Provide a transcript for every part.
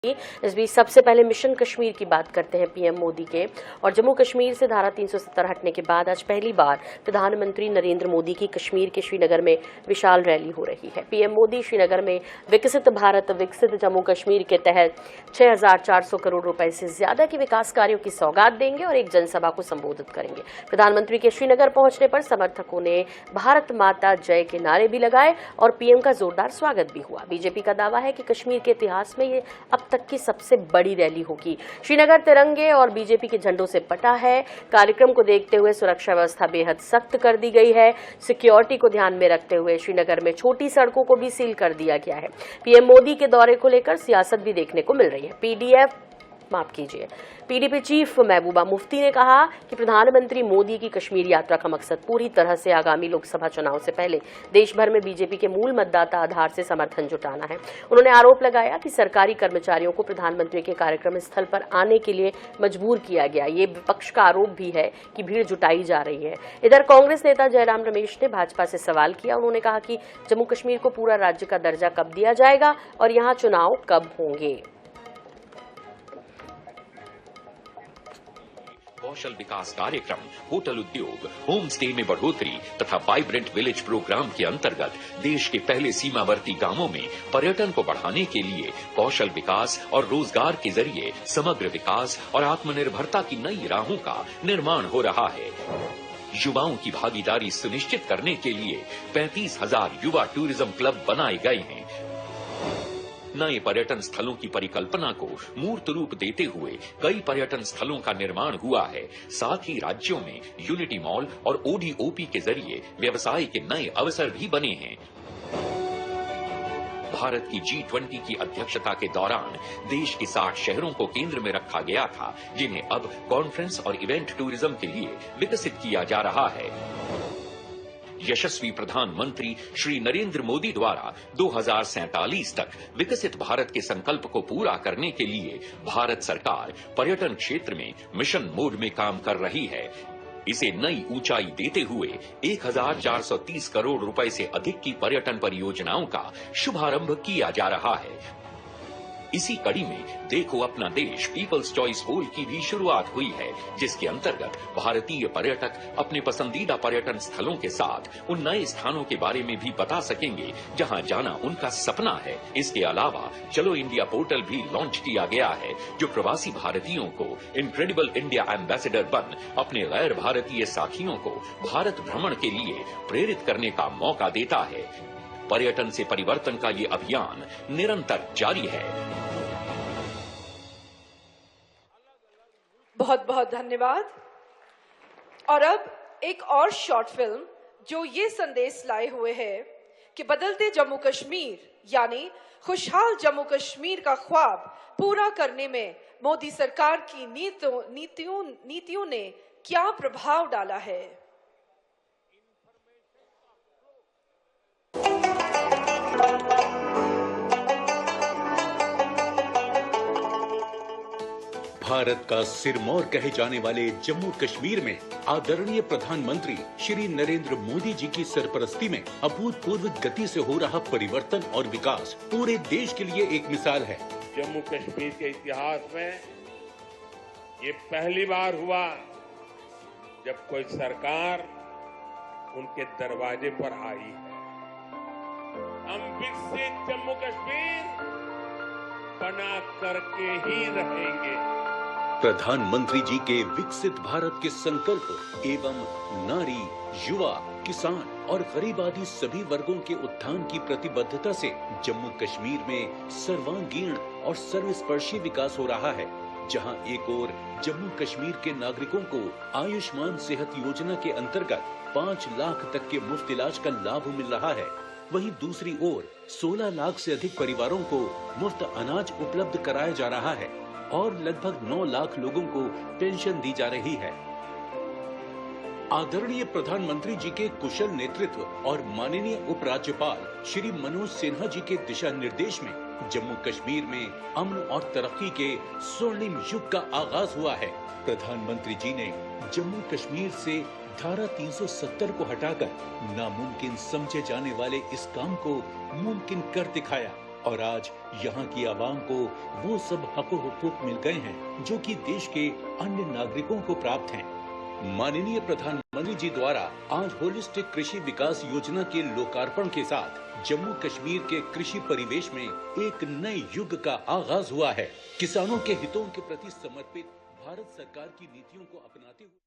इस बीच सबसे पहले मिशन कश्मीर की बात करते हैं पीएम मोदी के। और जम्मू कश्मीर से धारा 370 हटने के बाद आज पहली बार प्रधानमंत्री नरेंद्र मोदी की कश्मीर के श्रीनगर में विशाल रैली हो रही है। पीएम मोदी श्रीनगर में विकसित भारत विकसित जम्मू कश्मीर के तहत 6,400 करोड़ रुपए से ज्यादा के विकास कार्यों की सौगात देंगे और एक जनसभा को संबोधित करेंगे। प्रधानमंत्री के श्रीनगर पहुंचने पर समर्थकों ने भारत माता जय के नारे भी लगाए और पीएम का जोरदार स्वागत भी हुआ। बीजेपी का दावा है कि कश्मीर के इतिहास में ये अब तक की सबसे बड़ी रैली होगी। श्रीनगर तिरंगे और बीजेपी के झंडों से पटा है। कार्यक्रम को देखते हुए सुरक्षा व्यवस्था बेहद सख्त कर दी गई है। सिक्योरिटी को ध्यान में रखते हुए श्रीनगर में छोटी सड़कों को भी सील कर दिया गया है। पीएम मोदी के दौरे को लेकर सियासत भी देखने को मिल रही है। पीडीपी चीफ महबूबा मुफ्ती ने कहा कि प्रधानमंत्री मोदी की कश्मीर यात्रा का मकसद पूरी तरह से आगामी लोकसभा चुनाव से पहले देश भर में बीजेपी के मूल मतदाता आधार से समर्थन जुटाना है। उन्होंने आरोप लगाया कि सरकारी कर्मचारियों को प्रधानमंत्री के कार्यक्रम स्थल पर आने के लिए मजबूर किया गया। ये विपक्ष का आरोप भी है कि भीड़ जुटाई जा रही है। इधर कांग्रेस नेता जयराम रमेश ने भाजपा से सवाल किया। उन्होंने कहा कि जम्मू कश्मीर को पूरा राज्य का दर्जा कब दिया जाएगा और यहाँ चुनाव कब होंगे। कौशल विकास कार्यक्रम, होटल उद्योग, होम स्टे में बढ़ोतरी तथा वाइब्रेंट विलेज प्रोग्राम के अंतर्गत देश के पहले सीमावर्ती गांवों में पर्यटन को बढ़ाने के लिए कौशल विकास और रोजगार के जरिए समग्र विकास और आत्मनिर्भरता की नई राहों का निर्माण हो रहा है। युवाओं की भागीदारी सुनिश्चित करने के लिए 35,000 युवा टूरिज्म क्लब बनाए गए हैं। नए पर्यटन स्थलों की परिकल्पना को मूर्त रूप देते हुए कई पर्यटन स्थलों का निर्माण हुआ है। साथ ही राज्यों में यूनिटी मॉल और ओडीओपी के जरिए व्यवसाय के नए अवसर भी बने हैं। भारत की G20 की अध्यक्षता के दौरान देश के 60 शहरों को केंद्र में रखा गया था, जिन्हें अब कॉन्फ्रेंस और इवेंट टूरिज्म के लिए विकसित किया जा रहा है। यशस्वी प्रधानमंत्री श्री नरेंद्र मोदी द्वारा 2047 तक विकसित भारत के संकल्प को पूरा करने के लिए भारत सरकार पर्यटन क्षेत्र में मिशन मोड में काम कर रही है। इसे नई ऊंचाई देते हुए 1,430 करोड़ रुपए से अधिक की पर्यटन परियोजनाओं का शुभारंभ किया जा रहा है। इसी कड़ी में देखो अपना देश पीपल्स चॉइस पोल की भी शुरुआत हुई है, जिसके अंतर्गत भारतीय पर्यटक अपने पसंदीदा पर्यटन स्थलों के साथ उन नए स्थानों के बारे में भी बता सकेंगे जहां जाना उनका सपना है। इसके अलावा चलो इंडिया पोर्टल भी लॉन्च किया गया है, जो प्रवासी भारतीयों को इनक्रेडिबल इंडिया एम्बेसडर बन अपने गैर भारतीय साथियों को भारत भ्रमण के लिए प्रेरित करने का मौका देता है। पर्यटन से परिवर्तन का ये अभियान निरंतर जारी है। बहुत बहुत धन्यवाद। और अब एक और शॉर्ट फिल्म जो ये संदेश लाए हुए है कि बदलते जम्मू कश्मीर यानी खुशहाल जम्मू कश्मीर का ख्वाब पूरा करने में मोदी सरकार की नीतियों ने क्या प्रभाव डाला है। भारत का सिरमौर कहे जाने वाले जम्मू कश्मीर में आदरणीय प्रधानमंत्री श्री नरेंद्र मोदी जी की सरपरस्ती में अभूतपूर्व गति से हो रहा परिवर्तन और विकास पूरे देश के लिए एक मिसाल है। जम्मू कश्मीर के इतिहास में ये पहली बार हुआ जब कोई सरकार उनके दरवाजे पर आई है। हम विकसित जम्मू कश्मीर बना करके ही रहेंगे। प्रधानमंत्री जी के विकसित भारत के संकल्प एवं नारी, युवा, किसान और गरीब आदि सभी वर्गों के उत्थान की प्रतिबद्धता से जम्मू कश्मीर में सर्वांगीण और सर्वस्पर्शी विकास हो रहा है। जहां एक ओर जम्मू कश्मीर के नागरिकों को आयुष्मान सेहत योजना के अंतर्गत 5 लाख तक के मुफ्त इलाज का लाभ मिल रहा है, वहीं दूसरी ओर 16 लाख से अधिक परिवारों को मुफ्त अनाज उपलब्ध कराया जा रहा है और लगभग 9 लाख लोगों को पेंशन दी जा रही है। आदरणीय प्रधानमंत्री जी के कुशल नेतृत्व और माननीय उपराज्यपाल श्री मनोज सिन्हा जी के दिशा निर्देश में जम्मू कश्मीर में अमन और तरक्की के स्वर्णिम युग का आगाज हुआ है। प्रधानमंत्री जी ने जम्मू कश्मीर से धारा 370 को हटाकर नामुमकिन समझे जाने वाले इस काम को मुमकिन कर दिखाया। और आज यहाँ की आवाम को वो सब हक हुकूक मिल गए हैं जो कि देश के अन्य नागरिकों को प्राप्त हैं। माननीय प्रधानमंत्री जी द्वारा आज होलिस्टिक कृषि विकास योजना के लोकार्पण के साथ जम्मू कश्मीर के कृषि परिवेश में एक नए युग का आगाज हुआ है। किसानों के हितों के प्रति समर्पित भारत सरकार की नीतियों को अपनाते हुए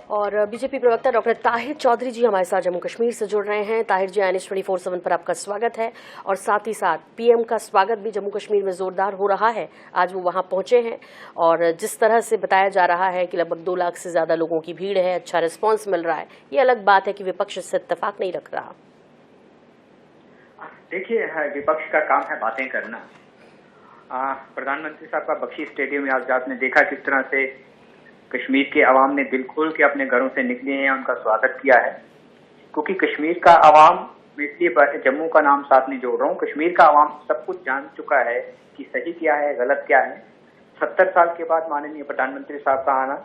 और बीजेपी प्रवक्ता डॉक्टर ताहिर चौधरी जी हमारे साथ जम्मू कश्मीर से जुड़ रहे हैं। ताहिर जी, INS 24/7 पर आपका स्वागत है और साथ ही साथ पीएम का स्वागत भी जम्मू कश्मीर में जोरदार हो रहा है। आज वो वहां पहुंचे हैं और जिस तरह से बताया जा रहा है कि लगभग 2 लाख से ज्यादा लोगों की भीड़ है, अच्छा रिस्पांस मिल रहा है। ये अलग बात है कि विपक्ष इससे इत्तेफाक नहीं रख रहा। देखिए, विपक्ष का काम है बातें करना। प्रधानमंत्री साहब का बख्शी स्टेडियम में आज आपने देखा किस तरह से कश्मीर के अवाम ने दिल खोल के अपने घरों से निकले हैं, उनका स्वागत किया है। क्योंकि कश्मीर का अवाम, इसलिए जम्मू का नाम साथ नहीं जोड़ रहा हूँ, कश्मीर का अवाम सब कुछ जान चुका है कि सही क्या है, गलत क्या है। 70 साल के बाद माननीय प्रधानमंत्री साहब का आना,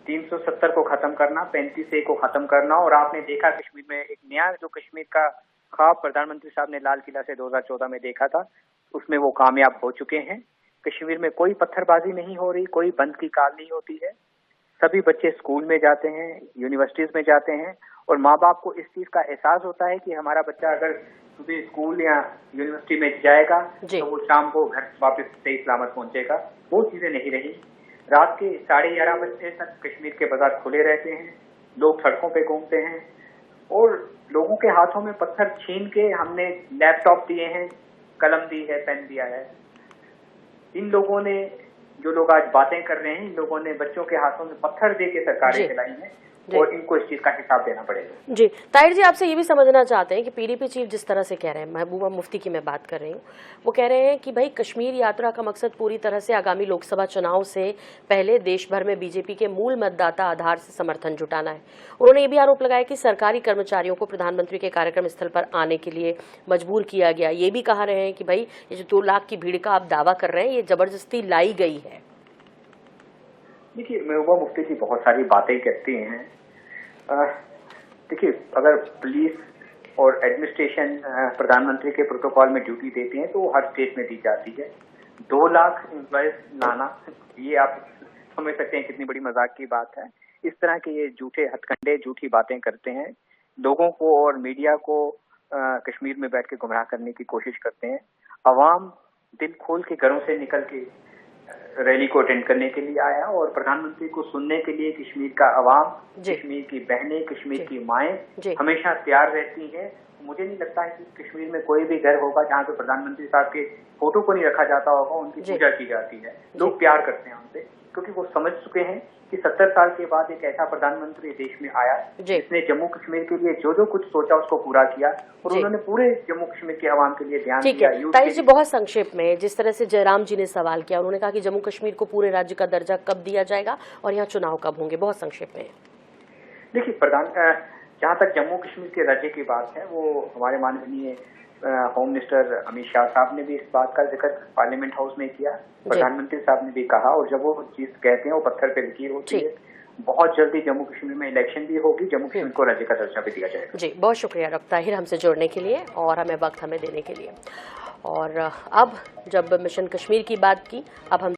370 को खत्म करना, 35A को खत्म करना, और आपने देखा कश्मीर में एक नया जो कश्मीर का ख्वाब प्रधानमंत्री साहब ने लाल किला से 2014 में देखा था, उसमें वो कामयाब हो चुके हैं। कश्मीर में कोई पत्थरबाजी नहीं हो रही, कोई बंद की काल नहीं होती है। सभी बच्चे स्कूल में जाते हैं, यूनिवर्सिटीज में जाते हैं, और माँ बाप को इस चीज का एहसास होता है कि हमारा बच्चा अगर सुबह स्कूल या यूनिवर्सिटी में जाएगा तो वो शाम को घर वापस सही सलामत पहुंचेगा। वो चीजें नहीं रही। रात के 11:30 बजे तक कश्मीर के बाजार खुले रहते हैं, लोग सड़कों पे घूमते हैं, और लोगों के हाथों में पत्थर छीन के हमने लैपटॉप दिए हैं, कलम दी है, पेन दिया है। इन लोगों ने, जो लोग आज बातें कर रहे हैं, इन लोगों ने बच्चों के हाथों में पत्थर दे के सरकारें चलाई हैं, और इनको इस चीज का हिसाब देना पड़ेगा। जी, ताहिर जी, आपसे ये भी समझना चाहते हैं कि PDP चीफ जिस तरह से कह रहे हैं, महबूबा मुफ्ती की मैं बात कर रही हूँ, वो कह रहे हैं कि भाई कश्मीर यात्रा का मकसद पूरी तरह से आगामी लोकसभा चुनाव से पहले देश भर में बीजेपी के मूल मतदाता आधार से समर्थन जुटाना है। उन्होंने ये भी आरोप लगाया कि सरकारी कर्मचारियों को प्रधानमंत्री के कार्यक्रम स्थल पर आने के लिए मजबूर किया गया। ये भी कहा रहे हैं कि भाई ये जो 2 लाख की भीड़ का आप दावा कर रहे हैं, ये जबरदस्ती लाई गई है। देखिए, महबूबा मुफ्ती जी बहुत सारी बातें कहती हैं। देखिए, अगर पुलिस और एडमिनिस्ट्रेशन प्रधानमंत्री के प्रोटोकॉल में ड्यूटी देते हैं तो वो हर स्टेट में दी जाती है। 2 लाख एम्प्लॉयज लाना, ये आप समझ सकते हैं कितनी बड़ी मजाक की बात है। इस तरह के ये झूठे हथकंडे, झूठी बातें करते हैं, लोगों को और मीडिया को कश्मीर में बैठ के गुमराह करने की कोशिश करते हैं। अवाम दिल खोल के घरों से निकल के रैली को अटेंड करने के लिए आया, और प्रधानमंत्री को सुनने के लिए कश्मीर का अवाम, कश्मीर की बहनें, कश्मीर की माएं हमेशा तैयार रहती हैं। मुझे नहीं लगता है कि कश्मीर में कोई भी घर होगा जहाँ पे प्रधानमंत्री साहब के फोटो को नहीं रखा जाता होगा, उनकी पूजा की जाती है। लोग प्यार करते हैं उनसे, क्योंकि वो समझ चुके हैं कि 70 साल के बाद एक ऐसा प्रधानमंत्री देश में आया जिसने जम्मू कश्मीर के लिए जो जो कुछ सोचा उसको पूरा किया, और उन्होंने पूरे जम्मू कश्मीर के अवाम के लिए ध्यान दिया। ताहिर जी, बहुत संक्षेप में जिस तरह से जयराम जी ने सवाल किया, उन्होंने कहा कि जम्मू कश्मीर को पूरे राज्य का दर्जा कब दिया जाएगा और यहाँ चुनाव कब होंगे, बहुत संक्षेप में। देखिए, जहाँ तक जम्मू कश्मीर के राज्य की बात है, वो हमारे माननीय होम मिनिस्टर अमित शाह साहब ने भी इस बात का जिक्र पार्लियामेंट हाउस में किया, प्रधानमंत्री साहब ने भी कहा, और जब वो चीज कहते हैं वो पत्थर पे लकीर होती है। बहुत जल्दी जम्मू कश्मीर में इलेक्शन भी होगी, जम्मू कश्मीर को राज्य का दर्जा भी दिया जाएगा। जी, बहुत शुक्रिया डॉक्टर ताहिर हमसे जुड़ने के लिए और हमें वक्त देने के लिए। और अब जब मिशन कश्मीर की बात की, अब हम